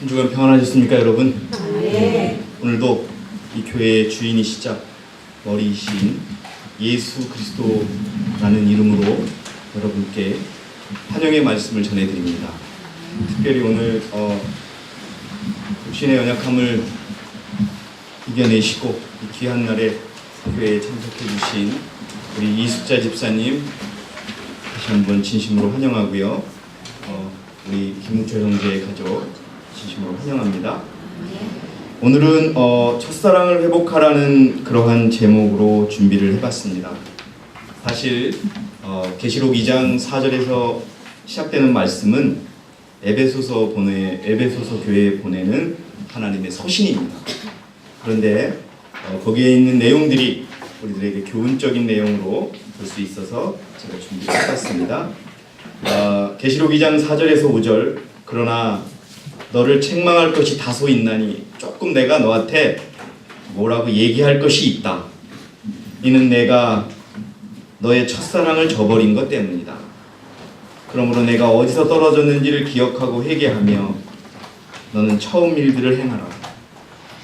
한 주간 평안하셨습니까, 여러분? 네. 오늘도 이 교회의 주인이시자 머리이신 예수 그리스도라는 이름으로 여러분께 환영의 말씀을 전해드립니다. 특별히 오늘 육신의 연약함을 이겨내시고 이 귀한 날에 교회에 참석해 주신 우리 이숙자 집사님 다시 한번 진심으로 환영하고요. 우리 김우철 형제의 가족 진심으로 환영합니다. 오늘은 첫사랑을 회복하라는 그러한 제목으로 준비를 해봤습니다. 사실 계시록 2장 4절에서 시작되는 말씀은 에베소서 교회에 보내는 하나님의 서신입니다. 그런데 거기에 있는 내용들이 우리들에게 교훈적인 내용으로 볼 수 있어서 제가 준비를 해봤습니다. 계시록 2장 4절에서 5절 그러나 너를 책망할 것이 다소 있나니 조금 내가 너한테 뭐라고 얘기할 것이 있다. 이는 내가 너의 첫사랑을 저버린 것 때문이다. 그러므로 내가 어디서 떨어졌는지를 기억하고 회개하며 너는 처음 일들을 행하라.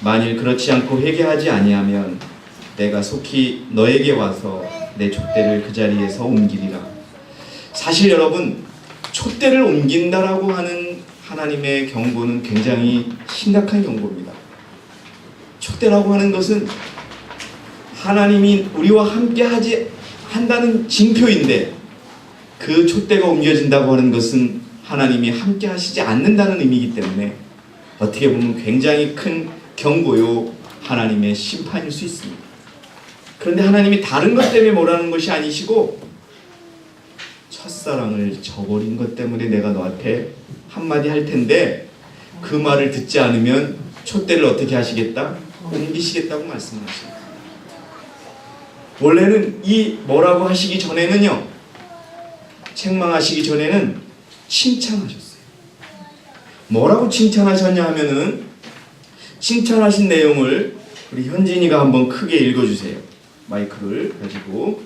만일 그렇지 않고 회개하지 아니하면 내가 속히 너에게 와서 내 촛대를 그 자리에서 옮기리라. 사실 여러분, 촛대를 옮긴다라고 하는 하나님의 경고는 굉장히 심각한 경고입니다. 촛대라고 하는 것은 하나님이 우리와 함께 한다는 징표인데 그 촛대가 옮겨진다고 하는 것은 하나님이 함께 하시지 않는다는 의미이기 때문에 어떻게 보면 굉장히 큰 경고요, 하나님의 심판일 수 있습니다. 그런데 하나님이 다른 것 때문에 뭐라는 것이 아니시고 첫사랑을 저버린 것 때문에 내가 너한테 한마디 할 텐데 그 말을 듣지 않으면 촛대를 어떻게 하시겠다? 옮기시겠다고 말씀을 하십니다. 원래는 이 뭐라고 하시기 전에는요, 책망하시기 전에는 칭찬하셨어요. 뭐라고 칭찬하셨냐 하면은 칭찬하신 내용을 우리 현진이가 한번 크게 읽어주세요. 마이크를 가지고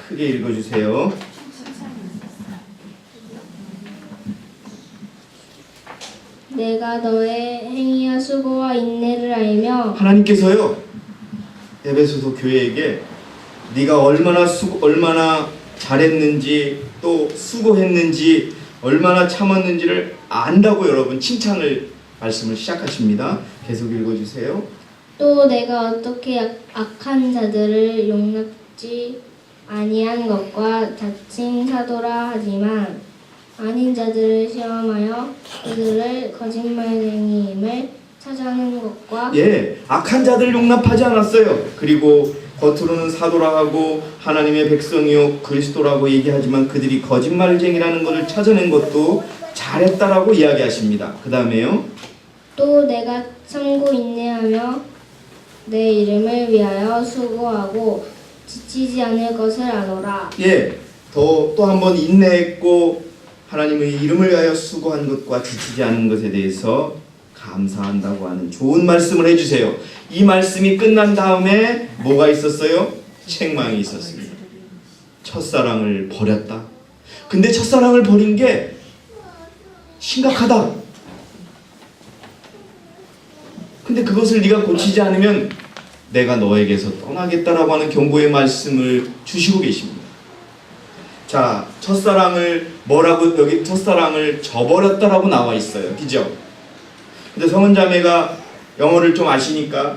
크게 읽어주세요. 내가 너의 행위와 수고와 인내를 알며 하나님께서요, 에베소서 교회에게 네가 얼마나 잘했는지 또 수고했는지 얼마나 참았는지를 안다고 여러분 말씀을 시작하십니다. 계속 읽어주세요. 또 내가 어떻게 악한 자들을 용납지 아니한 것과 자칭 사도라 하지만 아닌 자들을 시험하여 그들을 거짓말쟁이임을 찾아낸 것과 악한 자들을 용납하지 않았어요. 그리고 겉으로는 사도라 하고 하나님의 백성이요 그리스도라고 얘기하지만 그들이 거짓말쟁이라는 것을 찾아낸 것도 잘했다라고 이야기하십니다. 그 다음에요. 또 내가 참고 인내하며 내 이름을 위하여 수고하고 지치지 않을 것을 아노라. 또 한 번 인내했고 하나님의 이름을 위하여 수고한 것과 지치지 않은 것에 대해서 감사한다고 하는 좋은 말씀을 해주세요. 이 말씀이 끝난 다음에 뭐가 있었어요? 책망이 있었습니다. 첫사랑을 버렸다. 근데 첫사랑을 버린 게 심각하다. 근데 그것을 네가 고치지 않으면 내가 너에게서 떠나겠다라고 하는 경고의 말씀을 주시고 계십니다. 자, 첫사랑을 여기 첫사랑을 저버렸다라고 나와 있어요. 그죠? 근데 성은자매가 영어를 좀 아시니까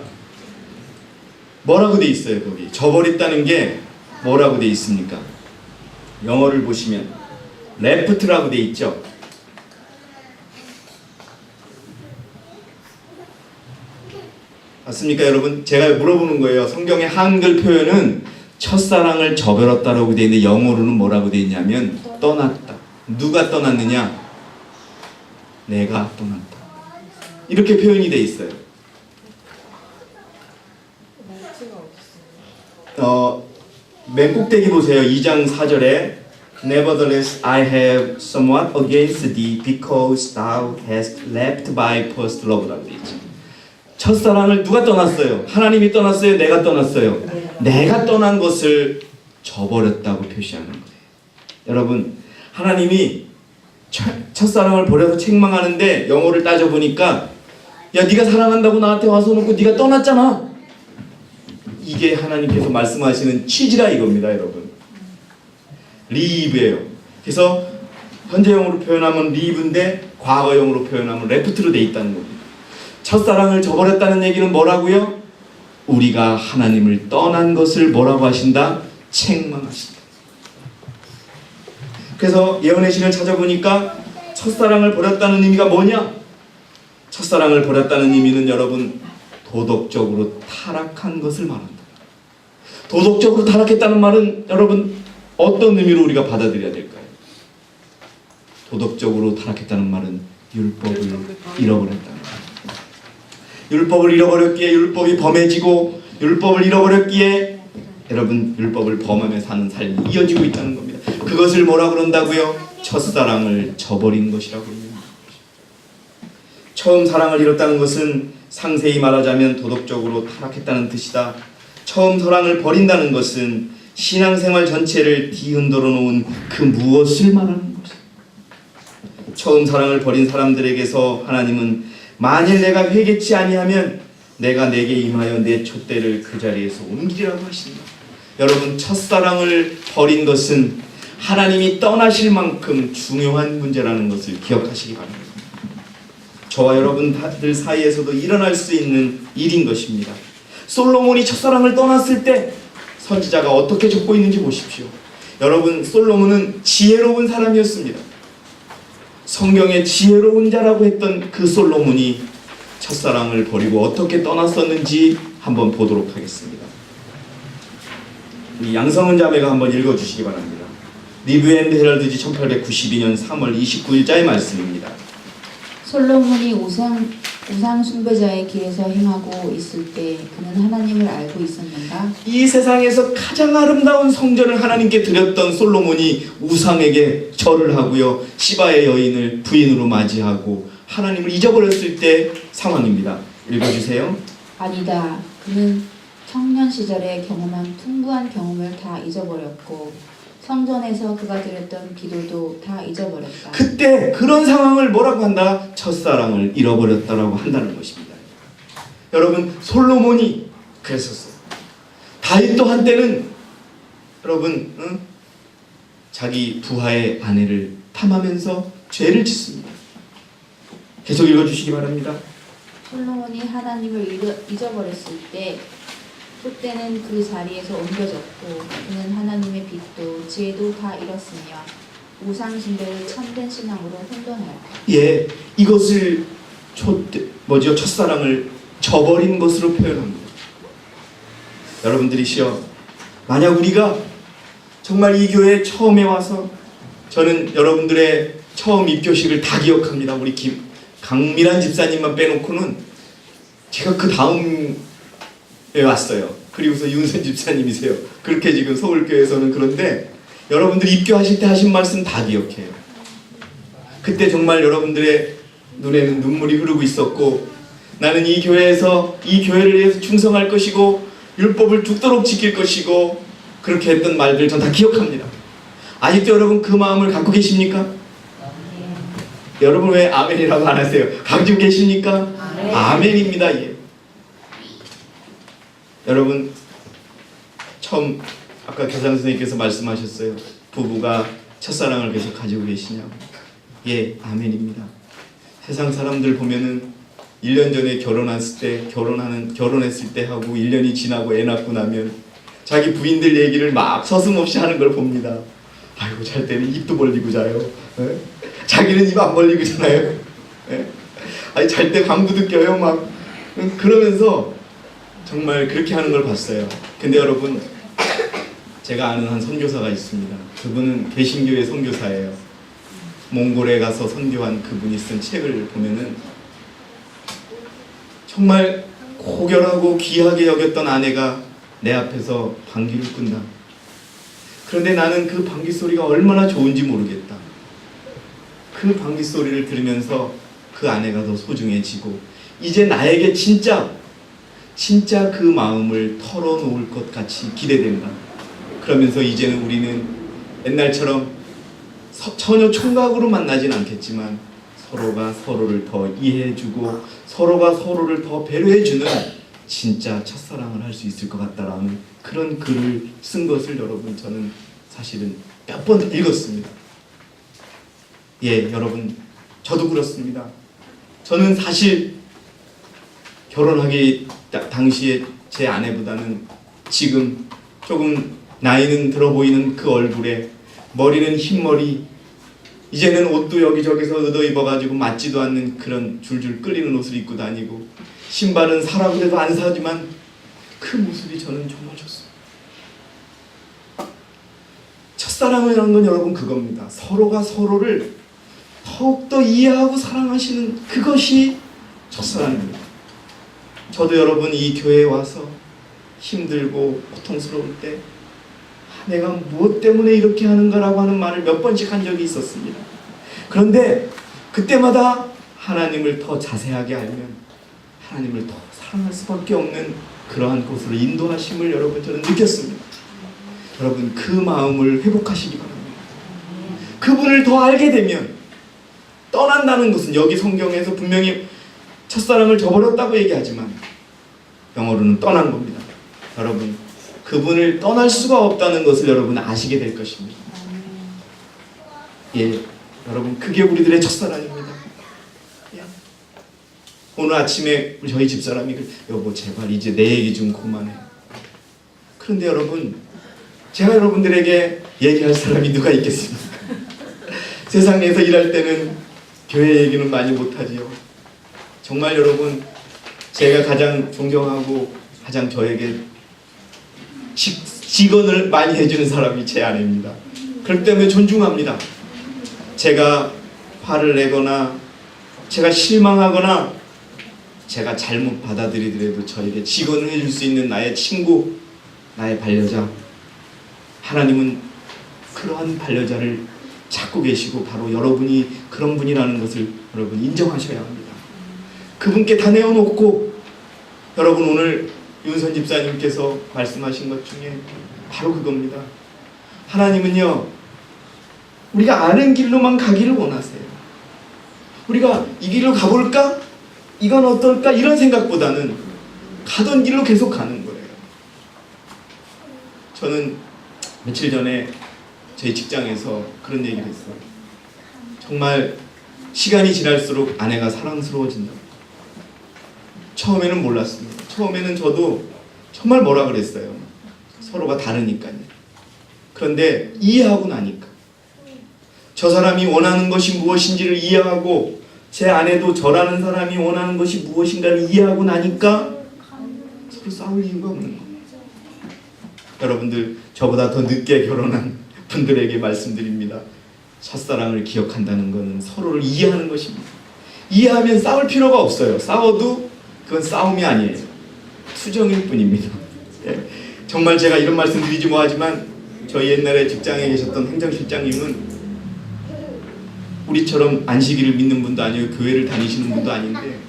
뭐라고 돼 있어요? 거기 저버렸다는 게 뭐라고 돼 있습니까? 영어를 보시면 left라고 돼 있죠? 맞습니까, 여러분? 제가 물어보는 거예요. 성경의 한글 표현은 첫사랑을 저버렸다라고 돼 있는데 영어로는 뭐라고 돼 있냐면 떠났다. 누가 떠났느냐? 내가 떠났다. 이렇게 표현이 돼 있어요. 맨 꼭대기 보세요. 2장 4절에 Nevertheless I have somewhat against thee because thou hast left thy first love라고 돼 있죠. 첫사랑을 누가 떠났어요? 하나님이 떠났어요? 내가 떠났어요? 내가 떠난 것을 저버렸다고 표시하는 거예요. 여러분, 하나님이 첫사랑을 버려서 책망하는데 영어를 따져보니까 야 네가 사랑한다고 나한테 와서 놓고 네가 떠났잖아. 이게 하나님께서 말씀하시는 취지라 이겁니다, 여러분. leave예요. 그래서 현재형으로 표현하면 leave인데 과거형으로 표현하면 left로 돼 있다는 겁니다. 첫사랑을 저버렸다는 얘기는 뭐라고요? 우리가 하나님을 떠난 것을 뭐라고 하신다? 책망하신다. 그래서 예언의 신을 찾아보니까 첫사랑을 버렸다는 의미가 뭐냐? 첫사랑을 버렸다는 의미는 여러분 도덕적으로 타락한 것을 말한다. 도덕적으로 타락했다는 말은 여러분 어떤 의미로 우리가 받아들여야 될까요? 도덕적으로 타락했다는 말은 율법을 잃어버렸다는 거예요. 율법을 잃어버렸기에 율법이 범해지고 율법을 잃어버렸기에 여러분 율법을 범하며 사는 삶이 이어지고 있다는 겁니다. 그것을 뭐라 그런다고요? 첫사랑을 저버린 것이라고 합니다. 처음 사랑을 잃었다는 것은 상세히 말하자면 도덕적으로 타락했다는 뜻이다. 처음 사랑을 버린다는 것은 신앙생활 전체를 뒤흔들어 놓은 그 무엇을 말하는 것이다. 처음 사랑을 버린 사람들에게서 하나님은 만일 내가 회개치 아니하면 내가 내게 임하여 내 촛대를 그 자리에서 옮기리라고 하신다. 여러분 첫사랑을 버린 것은 하나님이 떠나실 만큼 중요한 문제라는 것을 기억하시기 바랍니다. 저와 여러분들 사이에서도 일어날 수 있는 일인 것입니다. 솔로몬이 첫사랑을 떠났을 때 선지자가 어떻게 적고 있는지 보십시오. 여러분 솔로몬은 지혜로운 사람이었습니다. 성경에 지혜로운 자라고 했던 그 솔로몬이 첫사랑을 버리고 어떻게 떠났었는지 한번 보도록 하겠습니다. 이 양성은 자매가 한번 읽어주시기 바랍니다. 리브 앤드 헤럴드지 1892년 3월 29일자의 말씀입니다. 솔로몬이 우상 숭배자의 길에서 행하고 있을 때 그는 하나님을 알고 있었는가? 이 세상에서 가장 아름다운 성전을 하나님께 드렸던 솔로몬이 우상에게 절을 하고요, 시바의 여인을 부인으로 맞이하고 하나님을 잊어버렸을 때 상황입니다. 읽어주세요. 아니다. 그는 청년 시절에 경험한 풍부한 경험을 다 잊어버렸고 성전에서 그가 드렸던 기도도 다 잊어버렸다. 그때 그런 상황을 뭐라고 한다? 첫사랑을 잃어버렸다라고 한다는 것입니다. 여러분 솔로몬이 그랬었어요. 다윗도 한때는 여러분 자기 부하의 아내를 탐하면서 죄를 짓습니다. 계속 읽어주시기 바랍니다. 솔로몬이 하나님을 잊어버렸을 때 촛대는 그 자리에서 옮겨졌고 그는 하나님의 빛도 지혜도 다 잃었으며 우상 숭배를 참된 신앙으로 혼돈하였다. 예, 이것을 첫사랑을 저버린 것으로 표현합니다. 여러분들이시여, 만약 우리가 정말 이 교회에 처음에 와서, 저는 여러분들의 처음 입교식을 다 기억합니다. 우리 강미란 집사님만 빼놓고는 제가 그 다음에 왔어요. 그리고서 윤선 집사님이세요. 그렇게 지금 서울교회에서는. 그런데 여러분들 입교하실 때 하신 말씀 다 기억해요. 그때 정말 여러분들의 눈에는 눈물이 흐르고 있었고, 나는 이 교회에서 이 교회를 위해서 충성할 것이고 율법을 죽도록 지킬 것이고, 그렇게 했던 말들 전 다 기억합니다. 아직도 여러분 그 마음을 갖고 계십니까? 여러분 왜 아멘이라고 안 하세요? 가지고 계십니까? 아멘입니다. 예. 여러분 처음 아까 교장 선생님께서 말씀하셨어요. 부부가 첫사랑을 계속 가지고 계시냐고. 예, 아멘입니다. 세상 사람들 보면은 1년 전에 결혼했을 때 하고 1년이 지나고 애 낳고 나면 자기 부인들 얘기를 막 서슴없이 하는 걸 봅니다. 아이고 잘 때는 입도 벌리고 자요. 에? 자기는 입 안 벌리고 자나요? 아니 잘 때 방구도 껴요 막. 그러면서 정말 그렇게 하는 걸 봤어요. 근데 여러분 제가 아는 한 선교사가 있습니다. 그분은 개신교의 선교사예요. 몽골에 가서 선교한 그분이 쓴 책을 보면은 정말 고결하고 귀하게 여겼던 아내가 내 앞에서 방귀를 꾼다. 그런데 나는 그 방귀 소리가 얼마나 좋은지 모르겠다. 그 방귀 소리를 들으면서 그 아내가 더 소중해지고 이제 나에게 진짜 그 마음을 털어놓을 것 같이 기대된다. 그러면서 이제는 우리는 옛날처럼 전혀 총각으로 만나진 않겠지만 서로가 서로를 더 이해해주고 서로가 서로를 더 배려해주는 진짜 첫사랑을 할 수 있을 것 같다라는 그런 글을 쓴 것을 여러분 저는 사실은 몇 번 읽었습니다. 예, 여러분 저도 그렇습니다. 저는 사실 결혼하기 당시에 제 아내보다는 지금 조금 나이는 들어 보이는 그 얼굴에 머리는 흰머리, 이제는 옷도 여기저기서 얻어 입어가지고 맞지도 않는 그런 줄줄 끌리는 옷을 입고 다니고 신발은 사라고 해도 안 사지만 그 모습이 저는 정말 좋습니다. 첫사랑이라는 건 여러분 그겁니다. 서로가 서로를 더욱더 이해하고 사랑하시는 그것이 첫사랑입니다. 저도 여러분 이 교회에 와서 힘들고 고통스러울 때 내가 무엇 때문에 이렇게 하는가라고 하는 말을 몇 번씩 한 적이 있었습니다. 그런데 그때마다 하나님을 더 자세하게 알면 하나님을 더 사랑할 수밖에 없는 그러한 곳으로 인도하심을 여러분 저는 느꼈습니다. 여러분 그 마음을 회복하시기 바랍니다. 그분을 더 알게 되면 떠난다는 것은 여기 성경에서 분명히 첫사랑을 저버렸다고 얘기하지만 영어로는 떠난 겁니다. 여러분 그분을 떠날 수가 없다는 것을 여러분 아시게 될 것입니다. 예, 여러분 그게 우리들의 첫사랑입니다. 예. 오늘 아침에 저희 집사람이 여보 제발 이제 내 얘기 좀 그만해. 그런데 여러분 제가 여러분들에게 얘기할 사람이 누가 있겠습니까? 세상에서 일할 때는 교회 얘기는 많이 못하지요. 정말 여러분 제가 가장 존경하고 가장 저에게 직언을 많이 해주는 사람이 제 아내입니다. 그렇기 때문에 존중합니다. 제가 화를 내거나 제가 실망하거나 제가 잘못 받아들이더라도 저에게 직언을 해줄 수 있는 나의 친구, 나의 반려자, 하나님은 그러한 반려자를 찾고 계시고 바로 여러분이 그런 분이라는 것을 여러분 인정하셔야 합니다. 그분께 다 내어놓고 여러분 오늘 윤선 집사님께서 말씀하신 것 중에 바로 그겁니다. 하나님은요 우리가 아는 길로만 가기를 원하세요. 우리가 이 길로 가볼까? 이건 어떨까? 이런 생각보다는 가던 길로 계속 가는 거예요. 저는 며칠 전에 저희 직장에서 그런 얘기를 했어요. 정말 시간이 지날수록 아내가 사랑스러워진다고. 처음에는 몰랐습니다. 처음에는 저도 정말 뭐라 그랬어요. 서로가 다르니까요. 그런데 이해하고 나니까 저 사람이 원하는 것이 무엇인지를 이해하고 제 아내도 저라는 사람이 원하는 것이 무엇인가를 이해하고 나니까 서로 싸울 이유가 없는 겁니다. 여러분들 저보다 더 늦게 결혼한 분들에게 말씀드립니다. 첫사랑을 기억한다는 것은 서로를 이해하는 것입니다. 이해하면 싸울 필요가 없어요. 싸워도 그건 싸움이 아니에요. 투정일 뿐입니다. 예. 정말 제가 이런 말씀 드리지 뭐하지만 저희 옛날에 직장에 계셨던 행정실장님은 우리처럼 안식일을 믿는 분도 아니고 교회를 다니시는 분도 아닌데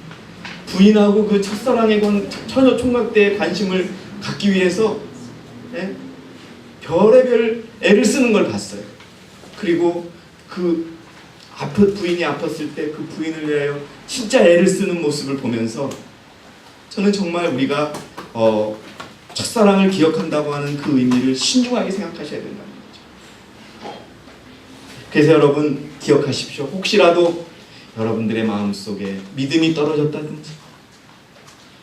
부인하고 그 첫사랑에 건 처녀 총각 때의 관심을 갖기 위해서 예? 별의별 애를 쓰는 걸 봤어요. 그리고 그 부인이 아팠을 때 그 부인을 위하여 진짜 애를 쓰는 모습을 보면서 저는 정말 우리가 첫사랑을 기억한다고 하는 그 의미를 신중하게 생각하셔야 된다는 거죠. 그래서 여러분 기억하십시오. 혹시라도 여러분들의 마음속에 믿음이 떨어졌다든지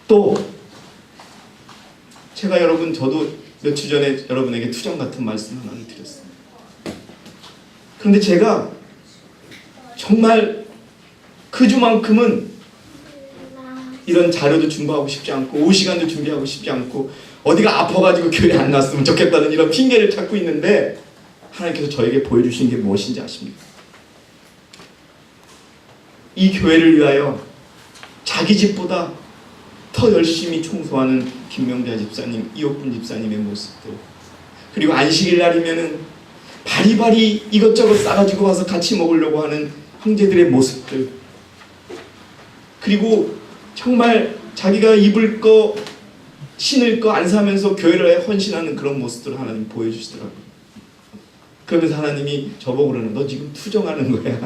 또 제가 저도 며칠 전에 여러분에게 투정 같은 말씀 하나를 드렸습니다. 그런데 제가 정말 그 주만큼은 이런 자료도 준비하고 싶지 않고 올 시간도 준비하고 싶지 않고 어디가 아파가지고 교회 안 났으면 좋겠다는 이런 핑계를 찾고 있는데 하나님께서 저에게 보여주신 게 무엇인지 아십니까? 이 교회를 위하여 자기 집보다 더 열심히 청소하는 김명자 집사님, 이옥분 집사님의 모습들, 그리고 안식일 날이면은 바리바리 이것저것 싸가지고 와서 같이 먹으려고 하는 형제들의 모습들, 그리고 정말 자기가 입을 거 신을 거 안 사면서 교회를 헌신하는 그런 모습들을 하나님 보여주시더라고요. 그러면서 하나님이 저보고 그러는, 너 지금 투정하는 거야.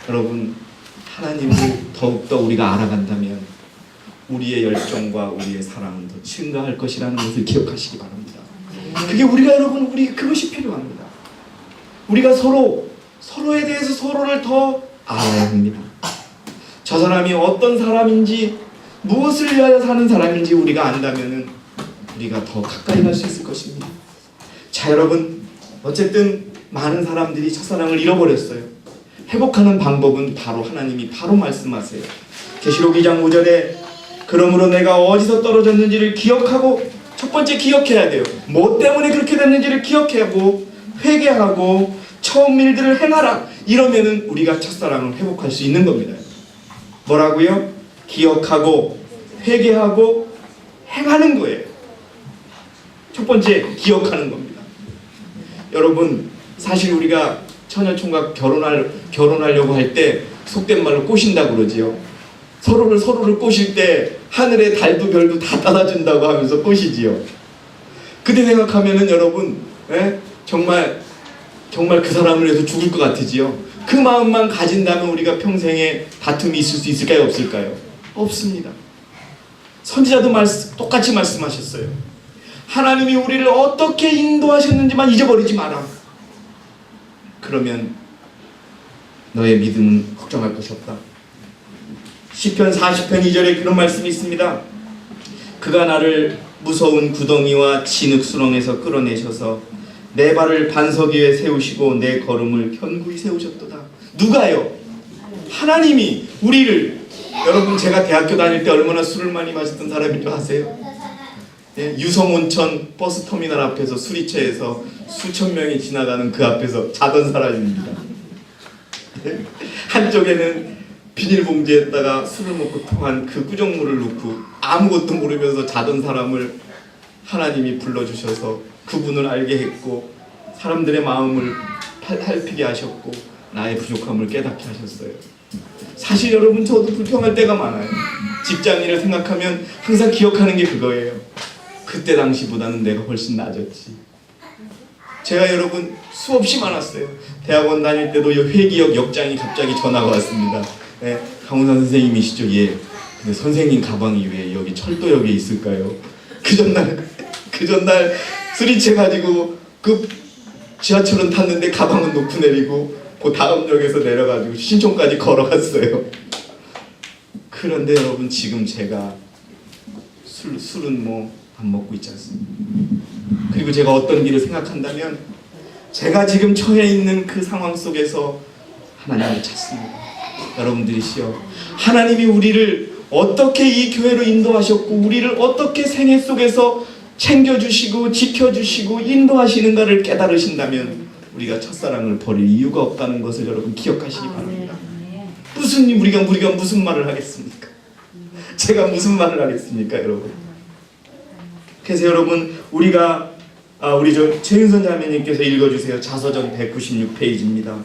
여러분, 하나님을 더욱더 우리가 알아간다면 우리의 열정과 우리의 사랑은 더 증가할 것이라는 것을 기억하시기 바랍니다. 그게 우리가 여러분, 우리 그것이 필요합니다. 우리가 서로에 대해서 서로를 더 알아야 합니다. 저 사람이 어떤 사람인지, 무엇을 위하여 사는 사람인지 우리가 안다면은 우리가 더 가까이 갈 수 있을 것입니다. 자, 여러분, 어쨌든 많은 사람들이 첫사랑을 잃어버렸어요. 회복하는 방법은 바로 하나님이 바로 말씀하세요. 계시록 2장 5절에 그러므로 내가 어디서 떨어졌는지를 기억하고, 첫 번째 기억해야 돼요. 뭐 때문에 그렇게 됐는지를 기억하고 회개하고 처음 일들을 행하라. 이러면은 우리가 첫사랑을 회복할 수 있는 겁니다. 뭐라고요? 기억하고 회개하고 행하는 거예요. 첫 번째 기억하는 겁니다. 여러분, 사실 우리가 처녀총각 결혼하려고 할 때 속된 말로 꼬신다고 그러지요. 서로를 꼬실 때 하늘의 달도 별도 다 따라준다고 하면서 꼬시지요. 그때 생각하면은 여러분, 정말 그 사람을 위해서 죽을 것 같으지요. 그 마음만 가진다면 우리가 평생에 다툼이 있을 수 있을까요? 없을까요? 없습니다. 선지자도 똑같이 말씀하셨어요. 하나님이 우리를 어떻게 인도하셨는지만 잊어버리지 마라. 그러면 너의 믿음은 걱정할 것이 없다. 시편 40편 2절에 그런 말씀이 있습니다. 그가 나를 무서운 구덩이와 진흙수렁에서 끌어내셔서 내 발을 반석 위에 세우시고 내 걸음을 견고히 세우셨도다. 누가요? 하나님이 우리를. 여러분, 제가 대학교 다닐 때 얼마나 술을 많이 마셨던 사람인 줄 아세요? 유성온천 버스터미널 앞에서 술이 취해서 수천 명이 지나가는 그 앞에서 자던 사람입니다. 한쪽에는 비닐봉지에다가 술을 먹고 토한 그 꾸정물을 넣고 아무것도 모르면서 자던 사람을 하나님이 불러주셔서 그분을 알게 했고 사람들의 마음을 살피게 하셨고 나의 부족함을 깨닫게 하셨어요. 사실 여러분, 저도 불평할 때가 많아요. 직장인을 생각하면 항상 기억하는 게 그거예요. 그때 당시보다는 내가 훨씬 나아졌지. 제가 여러분 수없이 많았어요. 대학원 다닐 때도 회기역 역장이 갑자기 전화가 왔습니다. 강훈산 선생님이시죠? 예. 근데 선생님 가방이 왜 여기 철도역에 있을까요? 그 전날 술이 취해가지고 그 지하철은 탔는데 가방은 놓고 내리고 그 다음 역에서 내려가지고 신촌까지 걸어갔어요. 그런데 여러분, 지금 제가 술은 뭐 안 먹고 있지 않습니까? 그리고 제가 어떤 길을 생각한다면 제가 지금 처해 있는 그 상황 속에서 하나님을 찾습니다. 여러분들이시여, 하나님이 우리를 어떻게 이 교회로 인도하셨고 우리를 어떻게 생애 속에서 챙겨주시고 지켜주시고 인도하시는가를 깨달으신다면 우리가 첫사랑을 버릴 이유가 없다는 것을 여러분 기억하시기 바랍니다. 우리가 무슨 말을 하겠습니까? 제가 무슨 말을 하겠습니까, 여러분? 그래서 여러분, 우리 최윤선 자매님께서 읽어주세요. 자서전 196페이지입니다.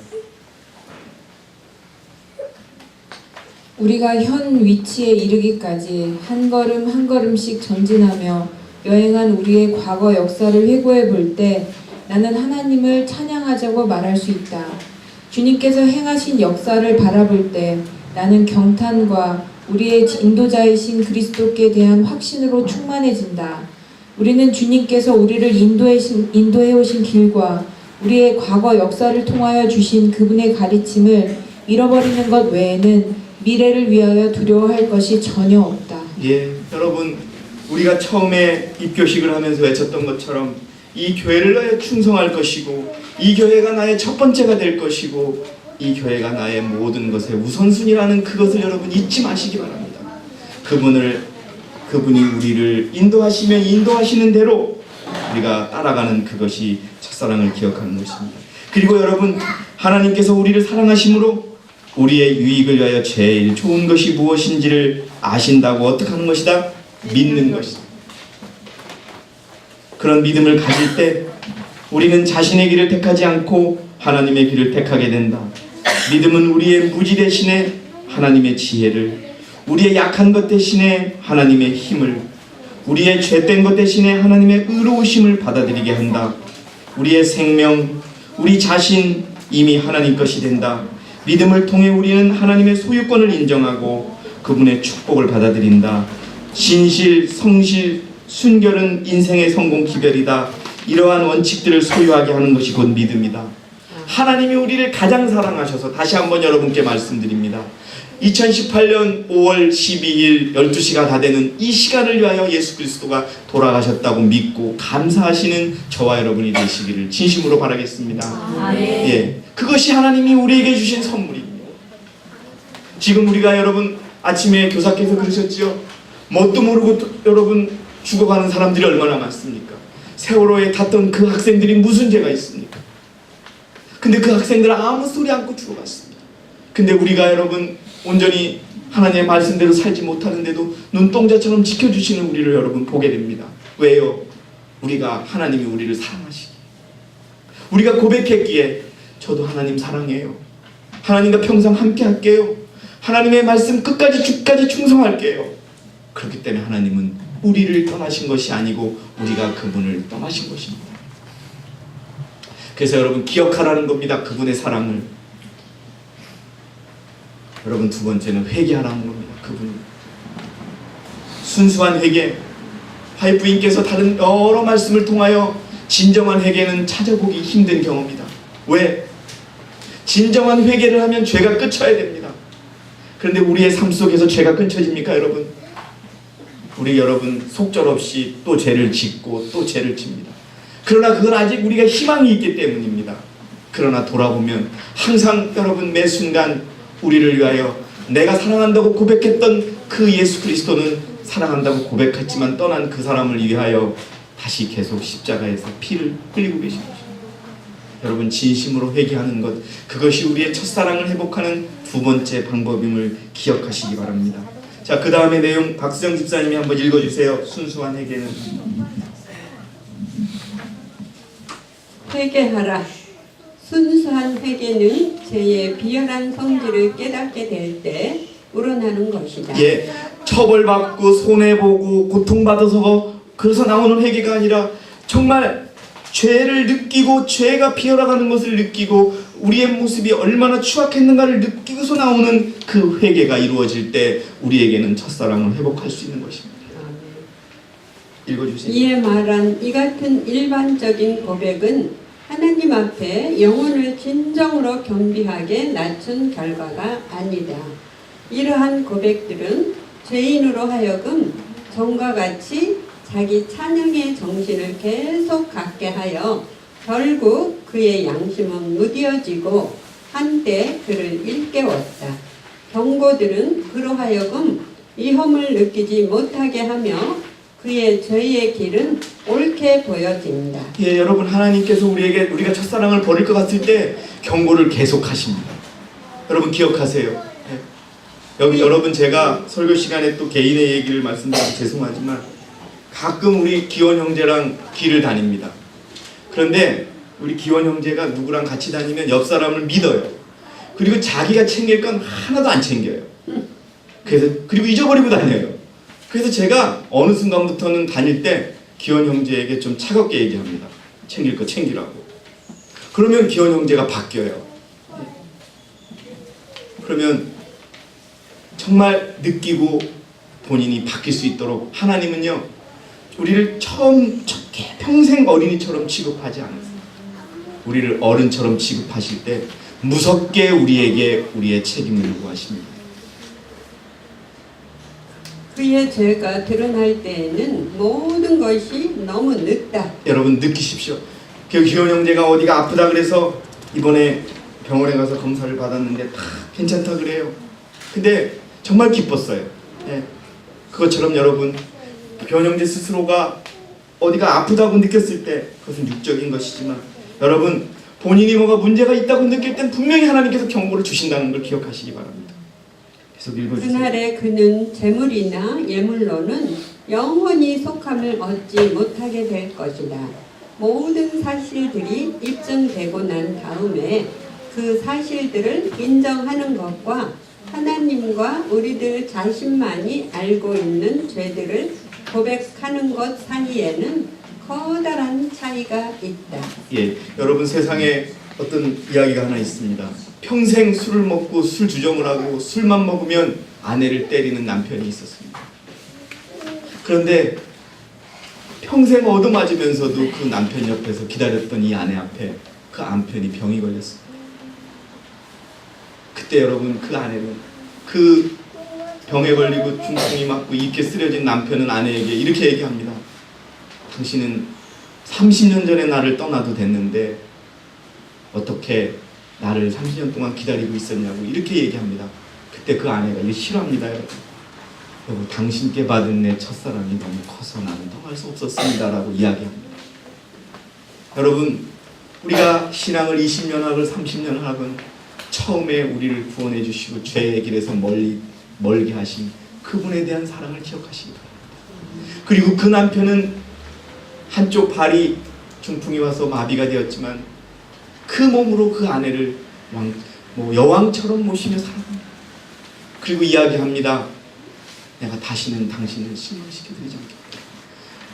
우리가 현 위치에 이르기까지 한 걸음 한 걸음씩 전진하며 여행한 우리의 과거 역사를 회고해 볼 때 나는 하나님을 찬양하자고 말할 수 있다. 주님께서 행하신 역사를 바라볼 때 나는 경탄과 우리의 인도자이신 그리스도께 대한 확신으로 충만해진다. 우리는 주님께서 우리를 인도해 오신 길과 우리의 과거 역사를 통하여 주신 그분의 가르침을 잃어버리는 것 외에는 미래를 위하여 두려워할 것이 전혀 없다. 예, 여러분, 우리가 처음에 입교식을 하면서 외쳤던 것처럼 이 교회를 나의 충성할 것이고 이 교회가 나의 첫 번째가 될 것이고 이 교회가 나의 모든 것의 우선순위라는 그것을 여러분 잊지 마시기 바랍니다. 그분이 우리를 인도하시면 인도하시는 대로 우리가 따라가는 그것이 첫사랑을 기억하는 것입니다. 그리고 여러분, 하나님께서 우리를 사랑하심으로 우리의 유익을 위하여 제일 좋은 것이 무엇인지를 아신다고 어떻게 하는 것이다? 믿는 것이다. 그런 믿음을 가질 때 우리는 자신의 길을 택하지 않고 하나님의 길을 택하게 된다. 믿음은 우리의 무지 대신에 하나님의 지혜를, 우리의 약한 것 대신에 하나님의 힘을, 우리의 죄된 것 대신에 하나님의 의로우심을 받아들이게 한다. 우리의 생명, 우리 자신 이미 하나님 것이 된다. 믿음을 통해 우리는 하나님의 소유권을 인정하고 그분의 축복을 받아들인다. 진실, 성실, 순결은 인생의 성공 기별이다. 이러한 원칙들을 소유하게 하는 것이 곧 믿음이다. 하나님이 우리를 가장 사랑하셔서 다시 한번 여러분께 말씀드립니다. 2018년 5월 12일 12시가 다 되는 이 시간을 위하여 예수 그리스도가 돌아가셨다고 믿고 감사하시는 저와 여러분이 되시기를 진심으로 바라겠습니다. 예, 그것이 하나님이 우리에게 주신 선물입니다. 지금 우리가 여러분 아침에 교사께서 그러셨지요. 뭣도 모르고 여러분 죽어가는 사람들이 얼마나 많습니까? 세월호에 탔던 그 학생들이 무슨 죄가 있습니까? 근데 그 학생들은 아무 소리 않고 죽어갔습니다. 근데 우리가 여러분 온전히 하나님의 말씀대로 살지 못하는데도 눈동자처럼 지켜주시는 우리를 여러분 보게 됩니다. 왜요? 우리가 하나님이 우리를 사랑하시기에, 우리가 고백했기에 저도 하나님 사랑해요, 하나님과 평생 함께 할게요, 하나님의 말씀 끝까지 주까지 충성할게요. 그렇기 때문에 하나님은 우리를 떠나신 것이 아니고 우리가 그분을 떠나신 것입니다. 그래서 여러분 기억하라는 겁니다. 그분의 사랑을. 여러분 두 번째는 회개하라는 겁니다. 그분 순수한 회개. 화이프인께서 다른 여러 말씀을 통하여 진정한 회개는 찾아보기 힘든 경험이다. 왜? 진정한 회개를 하면 죄가 끊쳐야 됩니다. 그런데 우리의 삶 속에서 죄가 끊쳐집니까 여러분? 우리 여러분 속절없이 또 죄를 짓고 또 죄를 집니다. 그러나 그건 아직 우리가 희망이 있기 때문입니다. 그러나 돌아보면 항상 여러분 매 순간 우리를 위하여 내가 사랑한다고 고백했던 그 예수 그리스도는 사랑한다고 고백했지만 떠난 그 사람을 위하여 다시 계속 십자가에서 피를 흘리고 계신 것입니다. 여러분 진심으로 회개하는 것, 그것이 우리의 첫사랑을 회복하는 두 번째 방법임을 기억하시기 바랍니다. 자, 그 다음에 내용 박수정 집사님이 한번 읽어주세요. 순수한 회개는. 회개하라. 순수한 회개는 죄의 비열한 성질을 깨닫게 될 때 우러나는 것이다. 예, 처벌받고 손해보고 고통받아서 그래서 나오는 회개가 아니라 정말 죄를 느끼고 죄가 비어나가는 것을 느끼고 우리의 모습이 얼마나 추악했는가를 느끼고서 나오는 그 회개가 이루어질 때 우리에게는 첫사랑을 회복할 수 있는 것입니다. 읽어주세요. 이에 말한 이 같은 일반적인 고백은 하나님 앞에 영혼을 진정으로 겸비하게 낮춘 결과가 아니다. 이러한 고백들은 죄인으로 하여금 전과 같이 자기 찬양의 정신을 계속 갖게 하여 결국 그의 양심은 무뎌지고 한때 그를 일깨웠다. 경고들은 그로 하여금 위험을 느끼지 못하게 하며 그의 죄의 길은 옳게 보여진다. 예, 여러분 하나님께서 우리가 첫사랑을 버릴 것 같을 때 경고를 계속하십니다. 여러분 기억하세요. 예. 여기 여러분 제가 설교 시간에 또 개인의 얘기를 말씀드려서 죄송하지만 가끔 우리 기원 형제랑 길을 다닙니다. 그런데 우리 기원 형제가 누구랑 같이 다니면 옆 사람을 믿어요. 그리고 자기가 챙길 건 하나도 안 챙겨요. 그리고 잊어버리고 다녀요. 그래서 제가 어느 순간부터는 다닐 때 기원 형제에게 좀 차갑게 얘기합니다. 챙길 거 챙기라고. 그러면 기원 형제가 바뀌어요. 그러면 정말 느끼고 본인이 바뀔 수 있도록 하나님은요, 우리를 평생 어린이처럼 취급하지 않으세요. 우리를 어른처럼 취급하실 때 무섭게 우리에게 우리의 책임을 요구하십니다. 그의 죄가 드러날 때에는 모든 것이 너무 늦다. 여러분 느끼십시오. 그 기원 형제가 어디가 아프다 그래서 이번에 병원에 가서 검사를 받았는데 다 괜찮다 그래요. 근데 정말 기뻤어요. 예. 그것처럼 여러분 기원 형제 스스로가 어디가 아프다고 느꼈을 때 그것은 육적인 것이지만 여러분 본인이 뭐가 문제가 있다고 느낄 땐 분명히 하나님께서 경고를 주신다는 걸 기억하시기 바랍니다. 계속 읽어주세요. 그날에 그는 재물이나 예물로는 영원히 속함을 얻지 못하게 될 것이다. 모든 사실들이 입증되고 난 다음에 그 사실들을 인정하는 것과 하나님과 우리들 자신만이 알고 있는 죄들을 고백하는 것 사이에는 커다란 차이가 있다. 예, 여러분 세상에 어떤 이야기가 하나 있습니다. 평생 술을 먹고 술 주정을 하고 술만 먹으면 아내를 때리는 남편이 있었습니다. 그런데 평생 얻어맞으면서도 그 남편 옆에서 기다렸던 이 아내 앞에 그 남편이 병이 걸렸습니다. 그때 여러분 그 아내는 그 병에 걸리고 중풍이 맞고 이렇게 쓰러진 남편은 아내에게 이렇게 얘기합니다. 당신은 30년 전에 나를 떠나도 됐는데 어떻게 나를 30년 동안 기다리고 있었냐고 이렇게 얘기합니다. 그때 그 아내가 이거 싫어합니다. 여보, 당신께 받은 내 첫사랑이 너무 커서 나는 더 할 수 없었습니다 라고 이야기합니다. 여러분, 우리가 신앙을 20년 하건 30년 하건 처음에 우리를 구원해 주시고 죄의 길에서 멀게 하신 그분에 대한 사랑을 기억하시기 바랍니다. 그리고 그 남편은 한쪽 발이 중풍이 와서 마비가 되었지만 그 몸으로 그 아내를 여왕처럼 모시며 살아갑니다. 그리고 이야기합니다. 내가 다시는 당신을 실망시켜드리지 않겠다.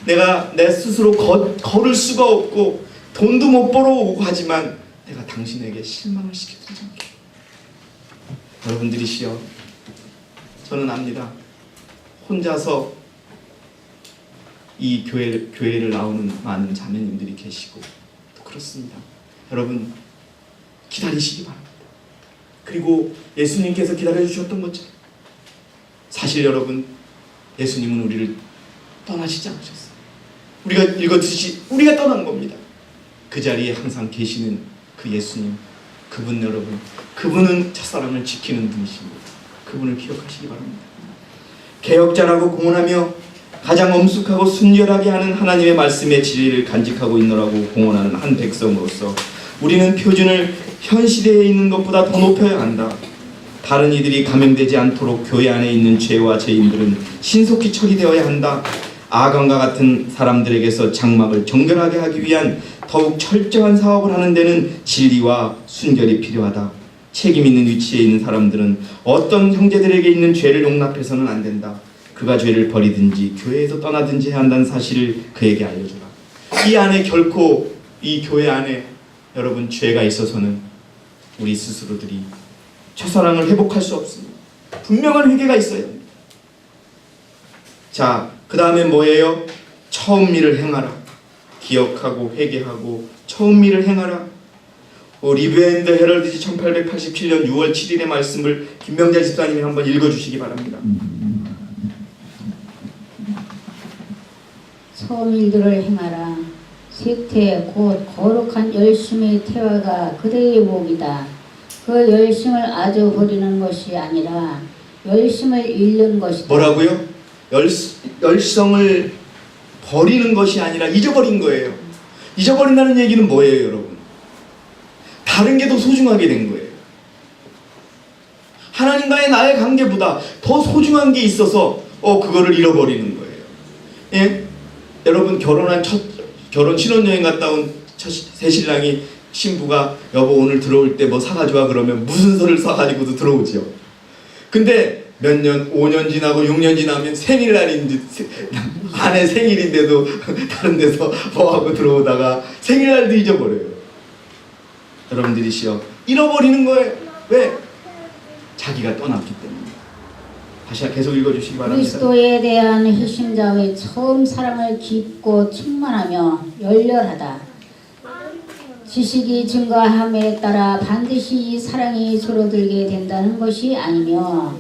내가 내 스스로 걸을 수가 없고 돈도 못 벌어오고 하지만 내가 당신에게 실망을 시켜드리지 않겠다. 여러분들이시여, 저는 압니다. 혼자서 이 교회를 나오는 많은 자매님들이 계시고 또 그렇습니다. 여러분 기다리시기 바랍니다. 그리고 예수님께서 기다려주셨던 것처럼 사실 여러분 예수님은 우리를 떠나시지 않으셨어요. 우리가 읽었듯이 우리가 떠난 겁니다. 그 자리에 항상 계시는 그 예수님, 그분 여러분, 그분은 첫사랑을 지키는 분이십니다. 그분을 기억하시기 바랍니다. 개혁자라고 공언하며 가장 엄숙하고 순결하게 하는 하나님의 말씀의 진리를 간직하고 있노라고 공언하는 한 백성으로서 우리는 표준을 현 시대에 있는 것보다 더 높여야 한다. 다른 이들이 감염되지 않도록 교회 안에 있는 죄와 죄인들은 신속히 처리되어야 한다. 아간과 같은 사람들에게서 장막을 정결하게 하기 위한 더욱 철저한 사업을 하는 데는 진리와 순결이 필요하다. 책임 있는 위치에 있는 사람들은 어떤 형제들에게 있는 죄를 용납해서는 안 된다. 그가 죄를 버리든지 교회에서 떠나든지 해야 한다는 사실을 그에게 알려주라. 이 안에 결코 이 교회 안에 여러분 죄가 있어서는 우리 스스로들이 첫사랑을 회복할 수 없습니다. 분명한 회개가 있어야 합니다. 자, 그 다음에 뭐예요? 처음 일을 행하라. 기억하고 회개하고 처음 일을 행하라. 리뷰 앤드 헤럴드지 1887년 6월 7일의 말씀을 김명자 집사님이 한번 읽어주시기 바랍니다. 처음 일들을 행하라. 쇠퇴 곧 거룩한 열심의 태화가 그대의 목이다. 그 열심을 아주 버리는 것이 아니라 열심을 잃는 것이다. 뭐라고요? 열성을 버리는 것이 아니라 잊어버린 거예요. 잊어버린다는 얘기는 뭐예요, 여러분? 다른 게 더 소중하게 된 거예요. 하나님과의 나의 관계보다 더 소중한 게 있어서 그거를 잃어버리는 거예요. 예? 여러분 결혼 신혼여행 갔다 온 새신랑이 신부가 여보 오늘 들어올 때 뭐 사가지고 와 그러면 무슨 소리를 사가지고도 들어오죠. 근데 몇 년, 5년 지나고 6년 지나면 생일날인지 아내 생일인데도 다른 데서 뭐하고 들어오다가 생일날도 잊어버려요. 여러분들이시여 잃어버리는 거예요. 왜? 자기가 떠났기 때문에. 다시 계속 읽어주시기 바랍니다. 그리스도에 대한 희생자의 처음 사랑을 깊고 충만하며 열렬하다. 지식이 증가함에 따라 반드시 이 사랑이 줄어들게 된다는 것이 아니며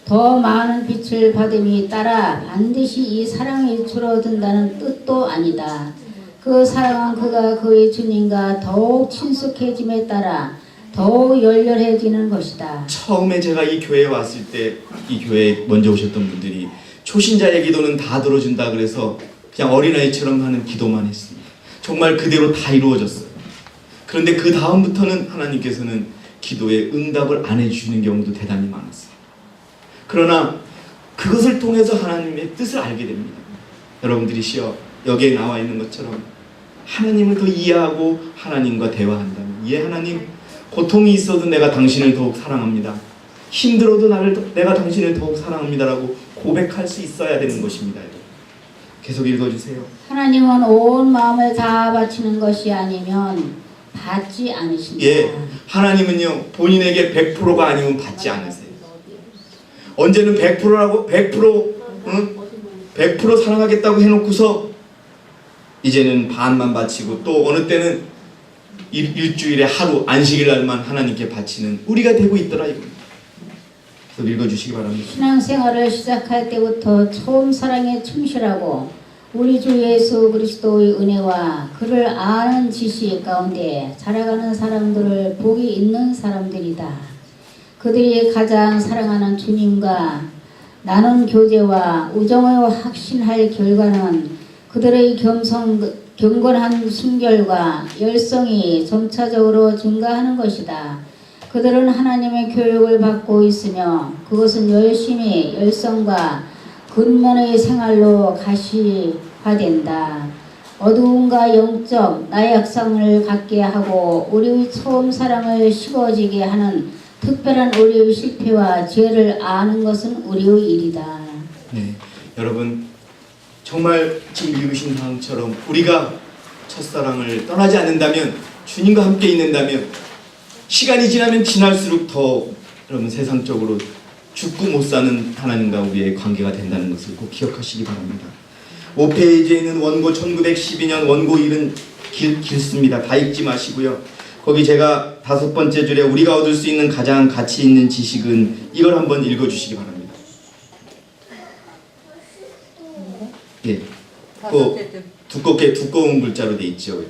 더 많은 빛을 받음에 따라 반드시 이 사랑이 줄어든다는 뜻도 아니다. 그 사랑은 그가 그의 주님과 더욱 친숙해짐에 따라 더욱 열렬해지는 것이다. 처음에 제가 이 교회에 왔을 때 이 교회에 먼저 오셨던 분들이 초신자의 기도는 다 들어준다 그래서 그냥 어린아이처럼 하는 기도만 했습니다. 정말 그대로 다 이루어졌어요. 그런데 그 다음부터는 하나님께서는 기도에 응답을 안 해주시는 경우도 대단히 많았어요. 그러나 그것을 통해서 하나님의 뜻을 알게 됩니다. 여러분들이시여 여기에 나와 있는 것처럼 하나님을 더 이해하고 하나님과 대화한다면 예 하나님 고통이 있어도 내가 당신을 더욱 사랑합니다. 힘들어도 내가 당신을 더욱 사랑합니다라고 고백할 수 있어야 되는 것입니다. 계속 읽어주세요. 하나님은 온 마음을 다 바치는 것이 아니면 받지 않으신다. 예, 하나님은요 본인에게 100%가 아니면 받지 않으세요. 언제는 100%라고 100% 사랑하겠다고 해놓고서 이제는 반만 바치고 또 어느 때는 일주일에 하루 안식일 날만 하나님께 바치는 우리가 되고 있더라 이겁니다. 그래서 읽어주시기 바랍니다. 신앙생활을 시작할 때부터 처음 사랑에 충실하고 우리 주 예수 그리스도의 은혜와 그를 아는 지식 가운데 자라가는 사람들을 복이 있는 사람들이다. 그들이 가장 사랑하는 주님과 나눈 교제와 우정을 확신할 결과는 그들의 경건한 순결과 열성이 점차적으로 증가하는 것이다. 그들은 하나님의 교육을 받고 있으며 그것은 열심히 열성과 근면의 생활로 가시화된다. 어두움과 영적 나약성을 갖게 하고 우리의 처음 사랑을 식어지게 하는 특별한 우리의 실패와 죄를 아는 것은 우리의 일이다. 네, 여러분 정말 지금 읽으신 상처럼 우리가 첫사랑을 떠나지 않는다면 주님과 함께 있는다면 시간이 지나면 지날수록 더 여러분 세상적으로 죽고 못 사는 하나님과 우리의 관계가 된다는 것을 꼭 기억하시기 바랍니다. 5페이지에 있는 원고 1912년 원고 일은 길습니다. 다 읽지 마시고요. 거기 제가 5번째 줄에 우리가 얻을 수 있는 가장 가치 있는 지식은 이걸 한번 읽어주시기 바랍니다. 예, 두꺼운 글자로 돼 있죠.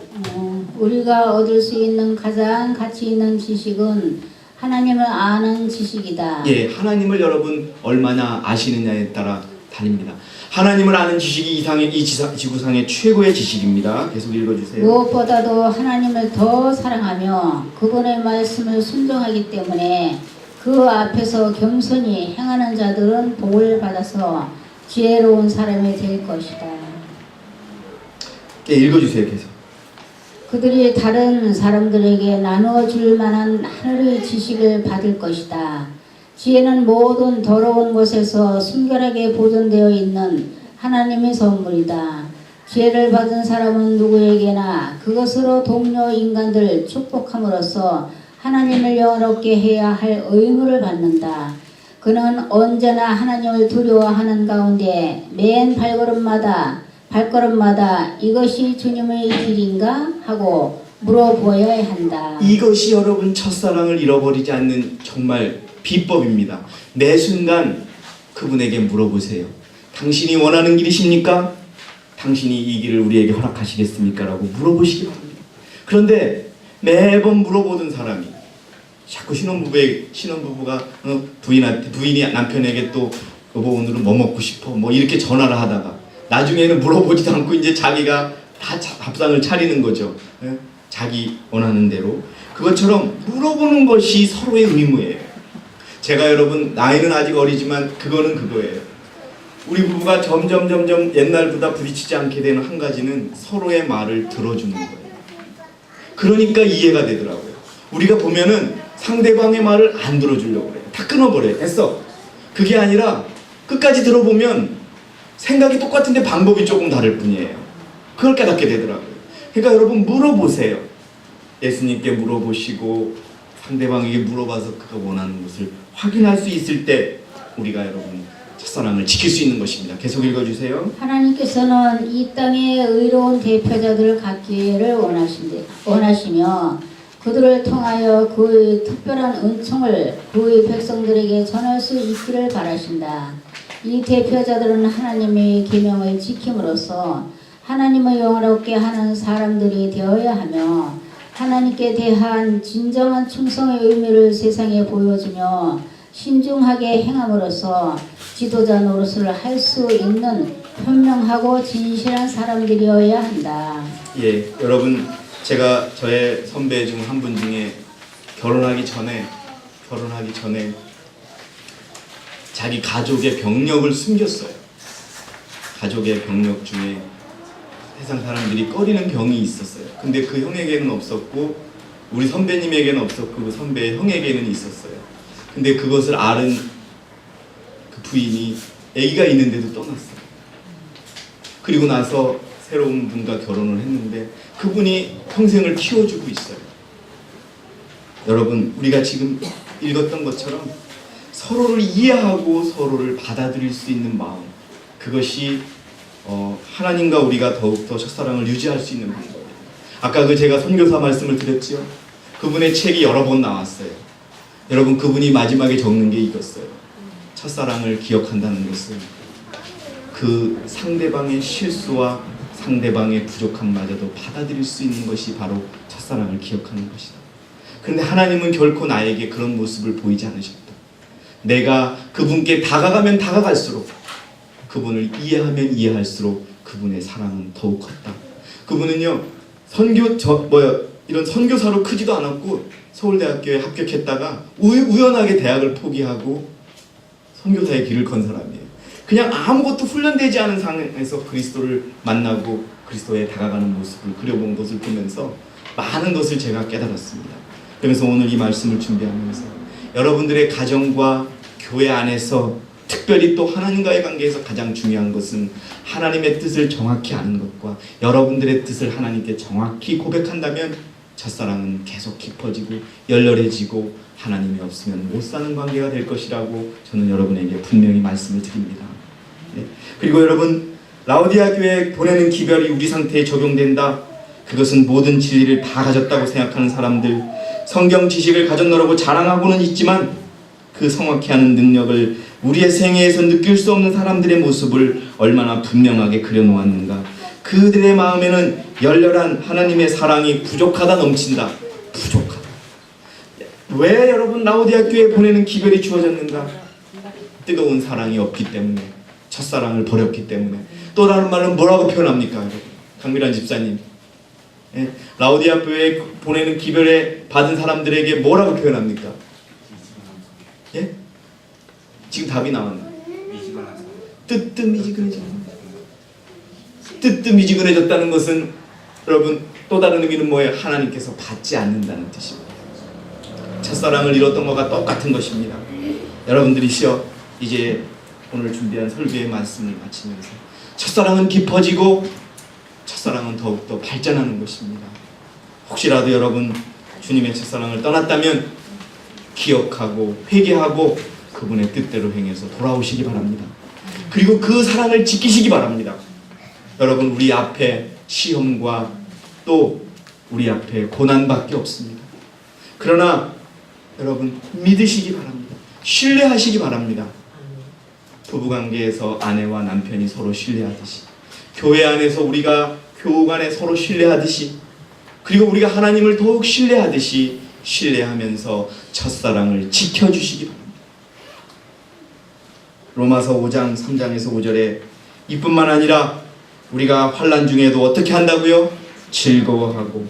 우리가 얻을 수 있는 가장 가치 있는 지식은 하나님을 아는 지식이다. 예, 하나님을 여러분 얼마나 아시느냐에 따라 다릅니다. 하나님을 아는 지식이 이 지구상의 최고의 지식입니다. 계속 읽어주세요. 무엇보다도 하나님을 더 사랑하며 그분의 말씀을 순종하기 때문에 그 앞에서 겸손히 행하는 자들은 복을 받아서 지혜로운 사람이 될 것이다. 예, 읽어주세요. 계속. 그들이 다른 사람들에게 나누어 줄 만한 하늘의 지식을 받을 것이다. 지혜는 모든 더러운 곳에서 순결하게 보존되어 있는 하나님의 선물이다. 지혜를 받은 사람은 누구에게나 그것으로 동료 인간들을 축복함으로써 하나님을 영원롭게 해야 할 의무를 받는다. 그는 언제나 하나님을 두려워하는 가운데 맨 발걸음마다 이것이 주님의 길인가 하고 물어보아야 한다. 이것이 여러분 첫사랑을 잃어버리지 않는 정말 비법입니다. 매 순간 그분에게 물어보세요. 당신이 원하는 길이십니까? 당신이 이 길을 우리에게 허락하시겠습니까? 라고 물어보시기 바랍니다. 그런데 매번 물어보던 사람이 자꾸 신혼부부가 부인이 남편에게 또 여보 오늘은 뭐 먹고 싶어? 뭐 이렇게 전화를 하다가 나중에는 물어보지도 않고 이제 자기가 다 밥상을 차리는 거죠. 자기 원하는 대로. 그것처럼 물어보는 것이 서로의 의무예요. 제가 여러분 나이는 아직 어리지만 그거는 그거예요. 우리 부부가 점점 옛날보다 부딪히지 않게 되는 한 가지는 서로의 말을 들어주는 거예요. 그러니까 이해가 되더라고요. 우리가 보면은 상대방의 말을 안 들어주려고 그래요. 다 끊어버려요. 됐어. 그게 아니라 끝까지 들어보면 생각이 똑같은데 방법이 조금 다를 뿐이에요. 그걸 깨닫게 되더라고요. 그러니까 여러분 물어보세요. 예수님께 물어보시고 상대방에게 물어봐서 그가 원하는 것을 확인할 수 있을 때 우리가 여러분 첫사랑을 지킬 수 있는 것입니다. 계속 읽어주세요. 하나님께서는 이 땅에 의로운 대표자들을 갖기를 원하시며 그들을 통하여 그의 특별한 은총을 그의 백성들에게 전할 수 있기를 바라신다. 이 대표자들은 하나님의 계명을 지킴으로써 하나님을 영화롭게 하는 사람들이 되어야 하며 하나님께 대한 진정한 충성의 의미를 세상에 보여주며 신중하게 행함으로써 지도자 노릇을 할 수 있는 현명하고 진실한 사람들이어야 한다. 예, 여러분 제가 저의 선배 중 한 분 중에 결혼하기 전에 자기 가족의 병력을 숨겼어요. 가족의 병력 중에 세상 사람들이 꺼리는 병이 있었어요. 근데 그 형에게는 없었고 우리 선배님에게는 없었고 그 선배의 형에게는 있었어요. 근데 그것을 앓은 그 부인이 아기가 있는데도 떠났어요. 그리고 나서 새로운 분과 결혼을 했는데 그분이 평생을 키워주고 있어요. 여러분, 우리가 지금 읽었던 것처럼 서로를 이해하고 서로를 받아들일 수 있는 마음, 그것이 하나님과 우리가 더욱더 첫사랑을 유지할 수 있는 방법이에요. 아까 제가 선교사 말씀을 드렸죠. 그분의 책이 여러 번 나왔어요. 여러분, 그분이 마지막에 적는 게 이거였어요. 첫사랑을 기억한다는 것은 그 상대방의 실수와 상대방의 부족함마저도 받아들일 수 있는 것이 바로 첫사랑을 기억하는 것이다. 그런데 하나님은 결코 나에게 그런 모습을 보이지 않으셨다. 내가 그분께 다가가면 다가갈수록, 그분을 이해하면 이해할수록 그분의 사랑은 더욱 컸다. 그분은요, 이런 선교사로 크지도 않았고 서울대학교에 합격했다가 우연하게 대학을 포기하고 선교사의 길을 건 사람이에요. 그냥 아무것도 훈련되지 않은 상황에서 그리스도를 만나고 그리스도에 다가가는 모습을 그려본 것을 보면서 많은 것을 제가 깨달았습니다. 그래서 오늘 이 말씀을 준비하면서 여러분들의 가정과 교회 안에서 특별히 또 하나님과의 관계에서 가장 중요한 것은 하나님의 뜻을 정확히 아는 것과 여러분들의 뜻을 하나님께 정확히 고백한다면 첫사랑은 계속 깊어지고 열렬해지고 하나님이 없으면 못 사는 관계가 될 것이라고 저는 여러분에게 분명히 말씀을 드립니다. 네. 그리고 여러분, 라오디아 교회에 보내는 기별이 우리 상태에 적용된다. 그것은 모든 진리를 다 가졌다고 생각하는 사람들, 성경 지식을 가졌노라고 자랑하고는 있지만 그 성확히 하는 능력을 우리의 생애에서 느낄 수 없는 사람들의 모습을 얼마나 분명하게 그려놓았는가. 그들의 마음에는 열렬한 하나님의 사랑이 부족하다 넘친다. 부족하다. 왜 여러분 라오디아 교회에 보내는 기별이 주어졌는가? 뜨거운 사랑이 없기 때문에, 첫사랑을 버렸기 때문에. 또 다른 말은 뭐라고 표현합니까? 여러분? 강미란 집사님, 라오디아 교회에 보내는 기별에 받은 사람들에게 뭐라고 표현합니까? 예? 지금 답이 나왔나? 뜨뜻미지근해졌다는 것은 여러분 또 다른 의미는 뭐예요? 하나님께서 받지 않는다는 뜻입니다. 첫사랑을 잃었던 것과 똑같은 것입니다. 여러분들이시여, 이제 오늘 준비한 설교의 말씀을 마치면서 첫사랑은 깊어지고 첫사랑은 더욱더 발전하는 것입니다. 혹시라도 여러분 주님의 첫사랑을 떠났다면 기억하고 회개하고 그분의 뜻대로 행해서 돌아오시기 바랍니다. 그리고 그 사랑을 지키시기 바랍니다. 여러분, 우리 앞에 시험과 또 우리 앞에 고난밖에 없습니다. 그러나 여러분 믿으시기 바랍니다. 신뢰하시기 바랍니다. 부부관계에서 아내와 남편이 서로 신뢰하듯이, 교회 안에서 우리가 교우 간에 서로 신뢰하듯이, 그리고 우리가 하나님을 더욱 신뢰하듯이 신뢰하면서 첫사랑을 지켜주시기 바랍니다. 로마서 5장 3장에서 5절에 이뿐만 아니라 우리가 환난 중에도 어떻게 한다고요? 즐거워하고,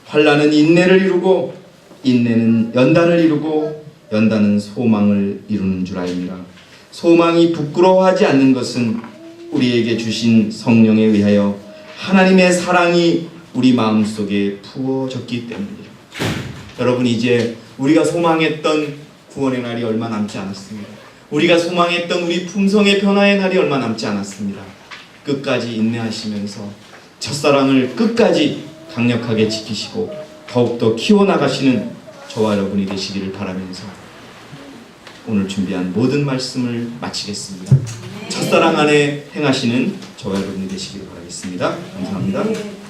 환난은 인내를 이루고, 인내는 연단을 이루고, 연단은 소망을 이루는 줄 알미라. 소망이 부끄러워하지 않는 것은 우리에게 주신 성령에 의하여 하나님의 사랑이 우리 마음속에 부어졌기 때문이라. 여러분, 이제 우리가 소망했던 구원의 날이 얼마 남지 않았습니다. 우리가 소망했던 우리 품성의 변화의 날이 얼마 남지 않았습니다. 끝까지 인내하시면서 첫사랑을 끝까지 강력하게 지키시고 더욱더 키워나가시는 저와 여러분이 되시기를 바라면서 오늘 준비한 모든 말씀을 마치겠습니다. 첫사랑 안에 행하시는 저와 여러분이 되시기를 바라겠습니다. 감사합니다.